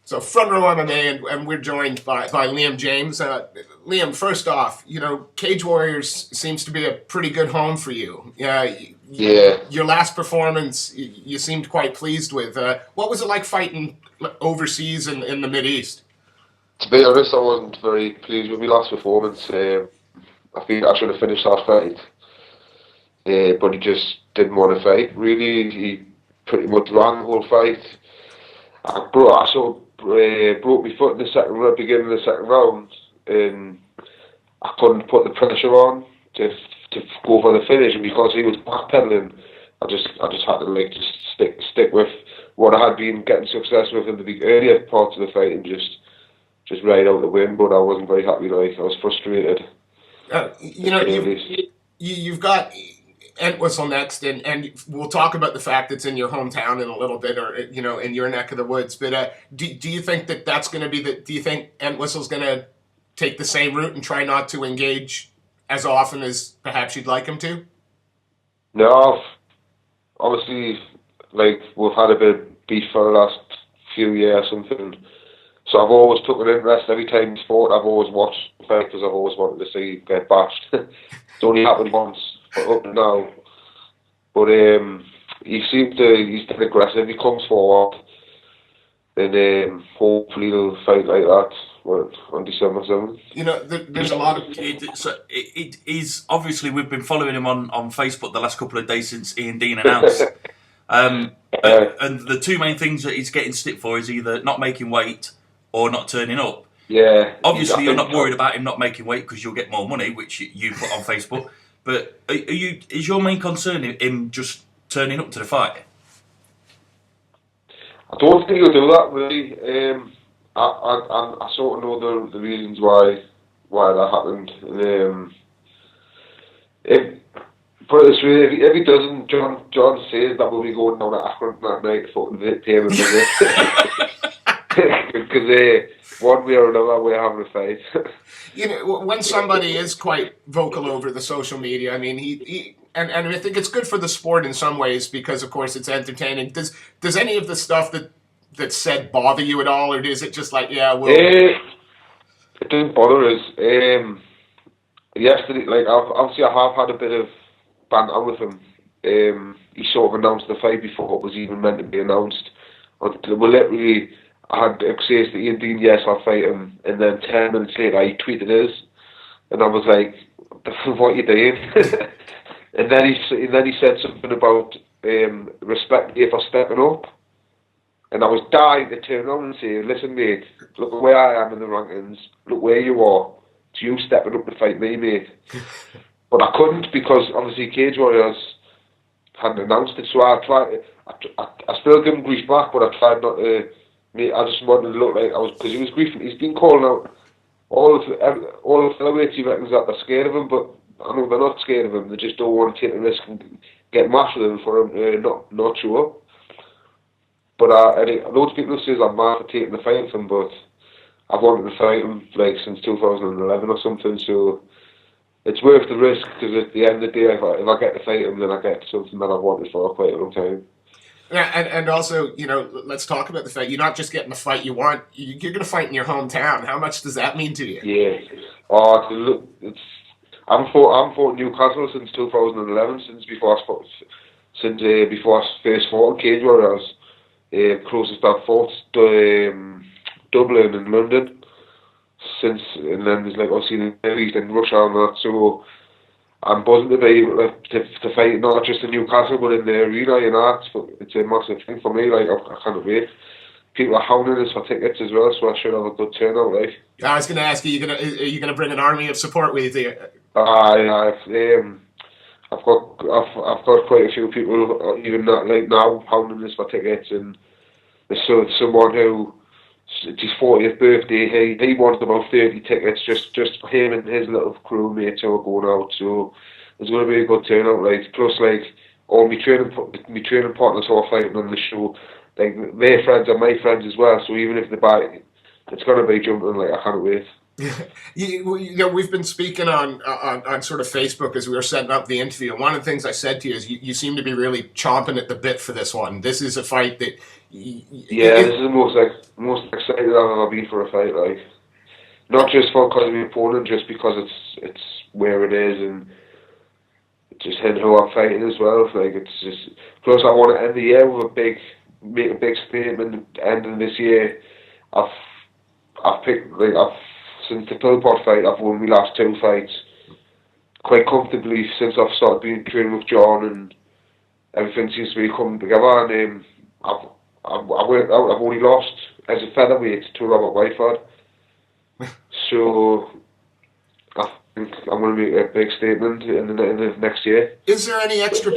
So Front Row MMA, and we're joined by Liam James. Liam, first off, Cage Warriors seems to be a pretty good home for you. Yeah. Your last performance, you seemed quite pleased with. What was it like fighting overseas in the Mideast? To be honest, I wasn't very pleased with my last performance. I think I should have finished that fight, but he just didn't want to fight. Really, he pretty much ran the whole fight. I sort of broke my foot in the beginning of the second round, and I couldn't put the pressure on to go for the finish. And because he was backpedaling, I just had to just stick with what I had been getting success with in the earlier parts of the fight and just ride out the win. But I wasn't very happy. I was frustrated. You've got Entwistle next, and we'll talk about the fact it's in your hometown in a little bit, or in your neck of the woods. But do you think that's going to be do you think Entwistle's going to take the same route and try not to engage as often as perhaps you'd like him to? No, obviously, we've had a bit of beef for the last few years, something. So I've always took an interest every time he's fought. I've always watched the fight because I've always wanted to see him get bashed. It's only happened once, but up to now. But he's dead aggressive. He comes forward, and hopefully he'll fight like that on December 7th. There's a lot of... It is, obviously, we've been following him on Facebook the last couple of days since Ian Dean announced. And the two main things that he's getting stick for is either not making weight or not turning up. Yeah. Obviously, you're not worried about him not making weight because you'll get more money, which you put on Facebook. But is your main concern him just turning up to the fight? I don't think he'll do that, really. I sort of know the reasons why that happened. Put it this way, if he doesn't, John says that we'll be going down to Akron that night fucking paying him because one way or another we're having a fight. When somebody is quite vocal over the social media, I mean, he and I think it's good for the sport in some ways because, of course, it's entertaining. Does any of the stuff that's said bother you at all, or is it just like, yeah, well... It doesn't bother us. Yesterday, obviously I have had a bit of banter with him. He sort of announced the fight before it was even meant to be announced. I had access to Ian Dean, yes, I'll fight him, and then 10 minutes later he tweeted his, and I was like, what are you doing? and then he said something about respect me for stepping up, and I was dying to turn around and say, listen mate, look where I am in the rankings, look where you are, it's you stepping up to fight me, mate. But I couldn't because obviously Cage Warriors hadn't announced it, so I still give him grief back, but I tried not to. I just wanted to look like I was, because he was griefing. He's been calling out all the featherweights he reckons that they're scared of him, but I know they're not scared of him. They just don't want to take the risk and get mashed with him for him not show up. But loads of people say I'm mad for taking the fight with him, but I've wanted to fight him since 2011 or something. So it's worth the risk because at the end of the day, if I get to fight him, then I get something that I've wanted for quite a long time. Yeah, and also, let's talk about the fact you're not just getting the fight you want. You're going to fight in your hometown. How much does that mean to you? Yeah. Oh, I'm fought Newcastle since 2011, before I first fought in Cage Warriors. Closest I've fought Dublin and London. And then there's obviously the Middle East and Russia and that. So I'm buzzing to be able to fight not just in Newcastle but in the arena, it's a massive thing for me, I can't wait. People are hounding us for tickets as well, so I should have a good turnout, I was going to ask you, are you gonna bring an army of support with you? I've got quite a few people even now hounding us for tickets, and there's someone who it's his 40th birthday. He wants about 30 tickets, just for him and his little crewmates who are going out. So there's going to be a good turnout. Plus, all my training partners who are fighting on the show, their friends are my friends as well. So even if they buy, it's going to be jumping. I can't wait. We've been speaking on sort of Facebook as we were setting up the interview. And one of the things I said to you is you seem to be really chomping at the bit for this one. This is a fight that. Yeah, this is the most excited I've ever been for a fight. Like, not just because of the opponent, just because it's where it is and just who I'm fighting as well. Like, it's just plus I want to end the year with make a big statement. Ending this year, I've picked since the Philpott fight, I've won my last 2 fights quite comfortably since I've started being training with John, and everything seems to be coming together. And I've only lost as a featherweight to Robert Whiteford, so I think I'm going to make a big statement in the next year. Is there any extra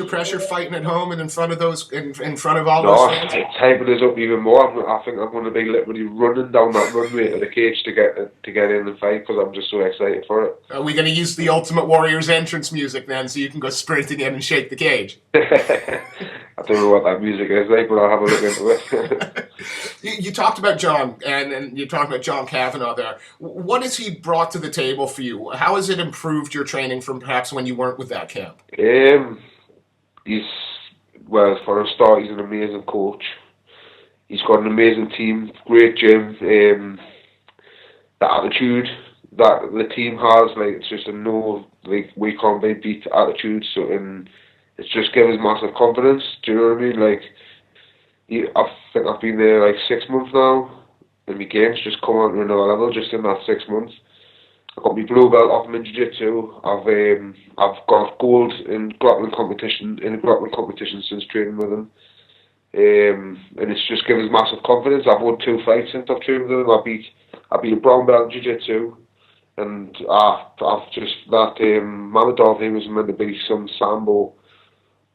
pressure fighting at home and in front of in front of all No, those fans? it's hyping us up even more. I think I'm going to be literally running down that runway to the cage to get in and fight because I'm just so excited for it. Are we going to use the Ultimate Warrior's entrance music then, so you can go sprinting in and shake the cage? I don't know what that music is like, but I'll have a look into it. You talked about John, and you talked about John Kavanagh there. What has he brought to the table for you? How has it improved your training from perhaps when you weren't with that camp? For a start, he's an amazing coach. He's got an amazing team, great gym. The attitude that the team has, like, it's just a no, like, we can't be beat attitude. So, and it's just given us massive confidence. Do you know what I mean? Like, I think I've been there like 6 months now, and my game's just come on to another level just in that 6 months. I got my blue belt off him in jiu-jitsu. I've got gold in grappling competition since training with him. And it's just given us massive confidence. I've won 2 fights since I've trained with him. I beat a brown belt in jiu-jitsu, and I've just that Mamadov, he was meant to be some sambo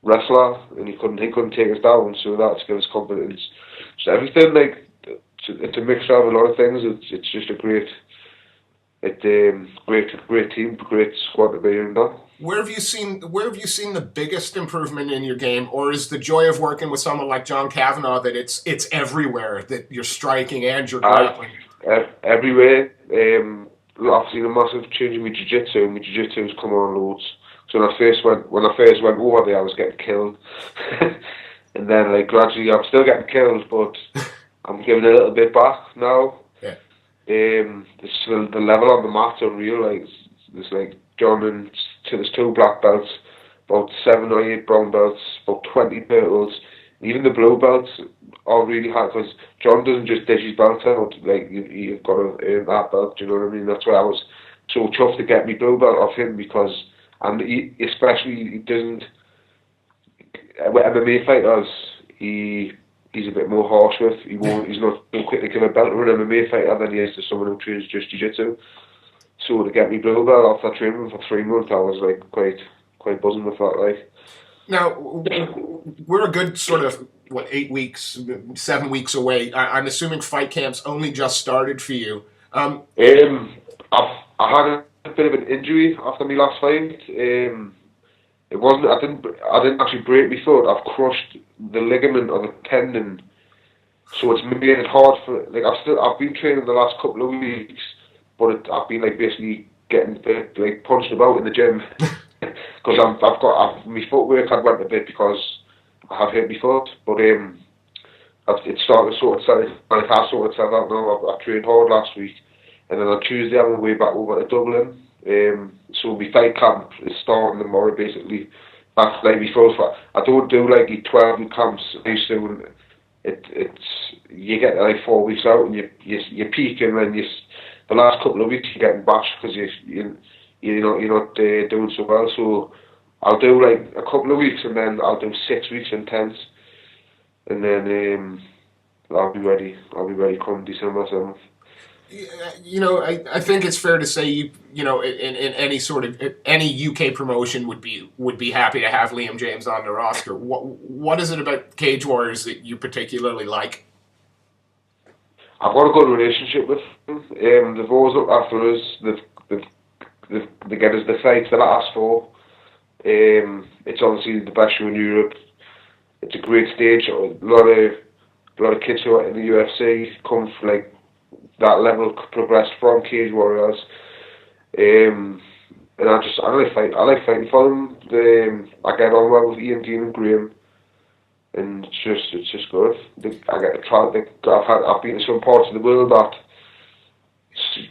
wrestler, and he couldn't take us down. So that's given us confidence. So everything, like, it's a mixture of a lot of things. It's just a great team, great squad to be in. Where have you seen the biggest improvement in your game, or is the joy of working with someone like John Kavanagh that it's everywhere, that you're striking and you're grappling? Everywhere. I've seen a massive change in my jiu-jitsu. My jiu-jitsu's come on loads. So when I first went over there, I was getting killed, and then, like, gradually I'm still getting killed, but I'm giving a little bit back now. Yeah. The level on the mat's unreal. Like, there's like John and there's 2 black belts, about 7 or 8 brown belts, about 20 purples. Even the blue belts are really hard because John doesn't just dish his belt out. Like, you've got to earn that belt. Do you know what I mean? That's why I was so chuffed to get me blue belt off him, because, and he doesn't. With MMA fighters, he's a bit more harsh with. He's not so quick to give a belt to an MMA fighter than he is to someone who trains just jiu-jitsu. So to get me blue belt after training for 3 months, I was like quite buzzing with that. Like, now we're a good sort of 8 weeks, 7 weeks away. I'm assuming fight camps only just started for you. I had a bit of an injury after my last fight. It wasn't. I didn't actually break my foot. I've crushed the ligament or the tendon, so it's made it hard for. Like, I've been training the last couple of weeks, but I've been, like, basically getting like punched about in the gym because my footwork had went a bit because I have hit my foot, but it started to sort itself. It has sorted itself out now. I trained hard last week, and then on Tuesday I'm on my way back over to Dublin. So my fight camp is starting tomorrow, basically. That's like my first fight. I don't do like the 12-week camps. I used to. It's you get like 4 weeks out and you peak, and then the last couple of weeks you're getting bashed because you're not doing so well. So I'll do like a couple of weeks, and then I'll do 6 weeks intense, and then I'll be ready. I'll be ready come December 7th. You know, I think it's fair to say in any sort of any UK promotion would be happy to have Liam James on the roster. What is it about Cage Warriors that you particularly like? I've got a good relationship with them. They've always looked after us. They get us the fights that I asked for. It's obviously the best show in Europe. It's a great stage. A lot of kids who are in the UFC come for, like, that level progressed from Cage Warriors. And I like fighting for them. I get on well with Ian, Dean and Graham, and it's just good. I get to try. I've been to some parts of the world that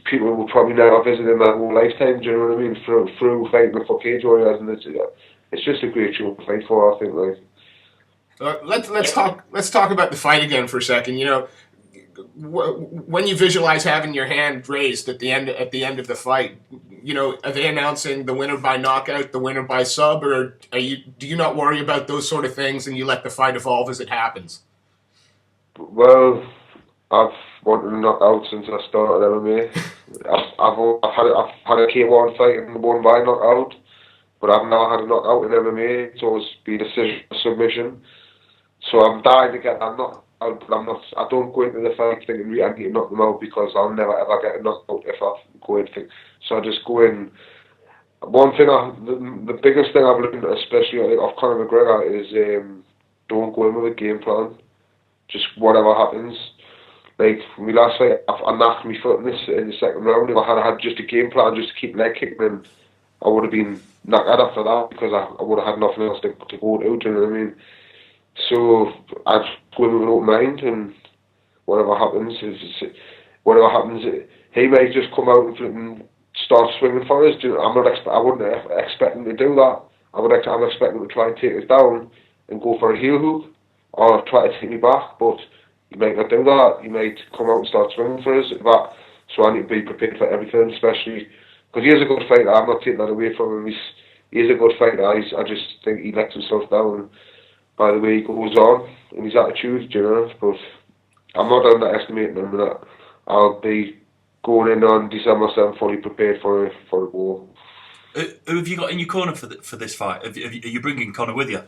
people will probably never visit in their whole lifetime. Do you know what I mean? Through fighting for Cage Warriors, and it's just a great show to fight for. I think let's talk about the fight again for a second. You know, when you visualize having your hand raised at the end of the fight, you know, are they announcing the winner by knockout, the winner by sub, or do you not worry about those sort of things and you let the fight evolve as it happens? Well, I've wanted to knock out since I started MMA. I've had a K1 fight and won by knockout, but I've never had a knockout in MMA. It's always been a decision submission. So I'm dying to get that knockout. I don't go into the fight thinking I need to knock them out, because I'll never ever get a knockout if I go in thinking. So I just go in. One thing, the biggest thing I've learned, especially off Conor McGregor, is don't go in with a game plan. Just whatever happens. Like my last fight, I knocked my foot in the second round. If I had just a game plan, just to keep leg kicking, then I would have been knocked out after that, because I would have had nothing else to go to. Do you know what I mean? So I go in with an open mind, and whatever happens, he may just come out and start swinging for us. I wouldn't expect him to do that. I'm expecting him to try and take us down and go for a heel hook, or try to take me back. But he might not do that. He might come out and start swinging for us. So I need to be prepared for everything, especially because he is a good fighter. I'm not taking that away from him. He is a good fighter. I just think he lets himself down by the way he goes on and his attitude, you know. But I'm not underestimating him. That I'll be going in on December 7th fully prepared for the war. Who have you got in your corner for this fight? Are you bringing Conor with you?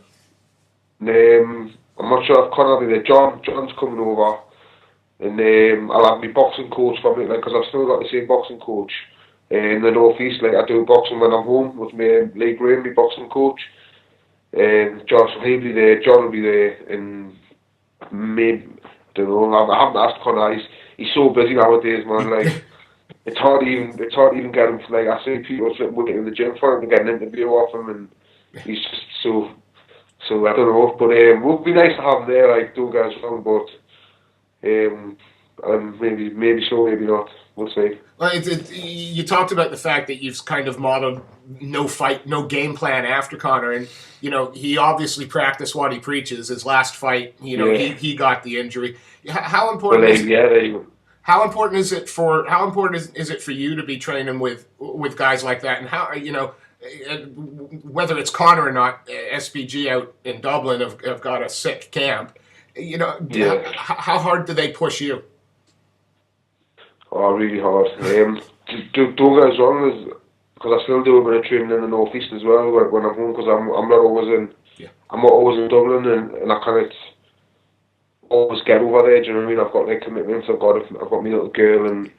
I'm not sure if Conor will be there. John's coming over, and I'll have my boxing coach from it, because I've still got the same boxing coach in the North East. Like I do boxing when I'm home with Lee Graham, my boxing coach. Josh will be there, John will be there, and maybe, I don't know, I haven't asked Conor. He's so busy nowadays, man. Like it's hard to even get him. Like I see people waiting in the gym for him to get an interview off him, and he's just so I don't know. But it would be nice to have him there. Like, don't get us wrong, but maybe so, maybe not. We'll see. Well, you talked about the fact that you've kind of modeled no game plan after Conor, and you know he obviously practiced what he preaches. His last fight, you know, he got the injury. How important? How important is it for you to be training with guys like that, and how, you know, whether it's Conor or not, SPG out in Dublin have got a sick camp. You know, how hard do they push you? Oh, really hard. Don't get us wrong, because I still do a bit of training in the North East as well when I'm home, because I'm not always in Dublin, and I can't always get over there. Do you know what I mean? I've got like commitments. I've got my little girl and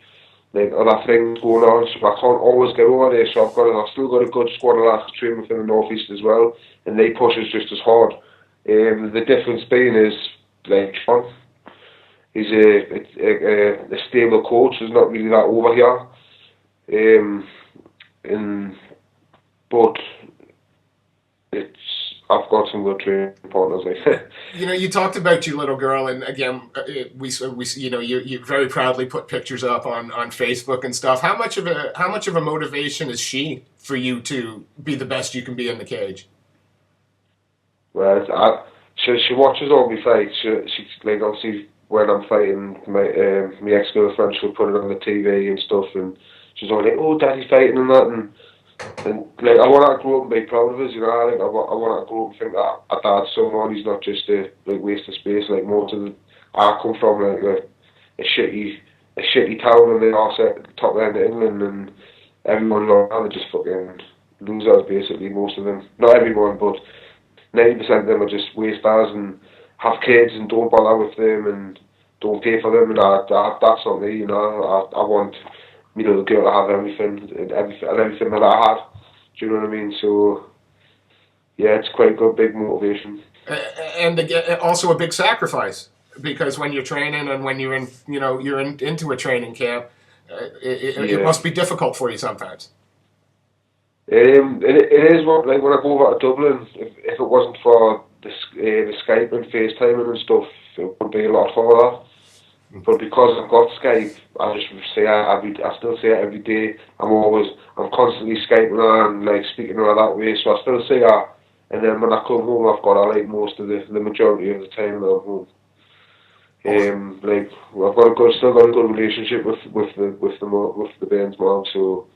like other things going on, so I can't always get over there. So I've still got a good squad of lads to train with in the North East as well, and they push us just as hard. The difference being is like John. He's a stable coach. There's not really that over here, but I've got some good training partners. You know, you talked about your little girl, and again, we you know you very proudly put pictures up on Facebook and stuff. How much of a motivation is she for you to be the best you can be in the cage? Well, she watches all my fights. She like, obviously, when I'm fighting, my ex-girlfriend, she'll put it on the TV and stuff, and she's all like, "Oh, Daddy's fighting," and that, and like, I want her to grow up and be proud of us, you know. I want her to grow up and think that our dad's someone. He's not just a like waste of space. Like most of I come from like a shitty town on the arse at the top end of England, and everyone's are just fucking losers basically. Most of them, not everyone, but 90% of them are just wasters and have kids and don't bother with them and don't pay for them, and that's not me, you know. I want my little girl to have everything that I had. Do you know what I mean? So yeah, it's quite a good big motivation. And again, also a big sacrifice, because when you're training and when you're into a training camp, it must be difficult for you sometimes. It is like when I go over to Dublin. If it wasn't for the Skype and FaceTiming and stuff, it would be a lot harder. But because I've got Skype, I just say I still say it every day. I'm constantly Skyping her and like speaking to her that way. So I still say her. And then when I come home, I've got her like most of the majority of the time that I'm home. Like I've still got a good relationship with the band's mom. So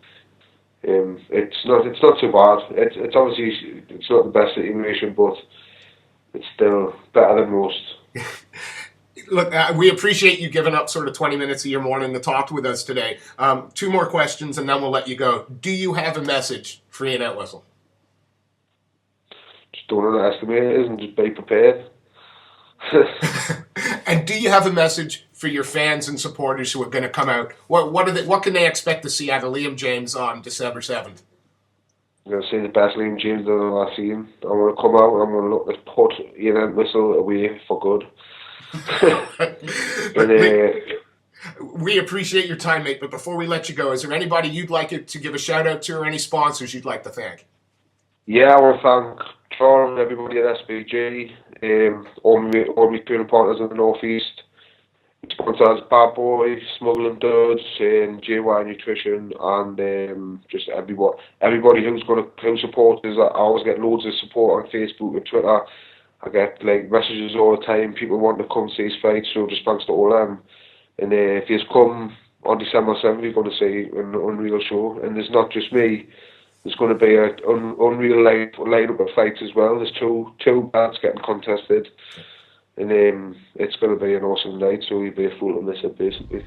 it's not too bad. It's obviously it's not the best situation, but it's still better than most. Look, we appreciate you giving up sort of 20 minutes of your morning to talk with us today. 2 more questions and then we'll let you go. Do you have a message for Ian Entwistle? Just don't underestimate it and just be prepared. And do you have a message for your fans and supporters who are going to come out? What can they expect to see out of Liam James on December 7th? I'm going to see the best Liam James that I've seen. I'm going to come out and I'm going to look to put Ian Entwistle away for good. We appreciate your time, mate, but before we let you go, is there anybody you'd like to give a shout out to or any sponsors you'd like to thank? Yeah, I want to thank Charles and everybody at SBG, all my training partners in the North East, sponsors Bad Boy, Smuggling Dudes, and JY Nutrition, and just everybody who supports us. I always get loads of support on Facebook and Twitter. I get like messages all the time, people want to come see his fight, so just thanks to all of them. And if you come on December 7th, you're going to see an unreal show. And there's not just me, there's going to be an unreal lineup of fights as well. There's two bands getting contested. And it's going to be an awesome night, so you'll be a fool to miss it, basically.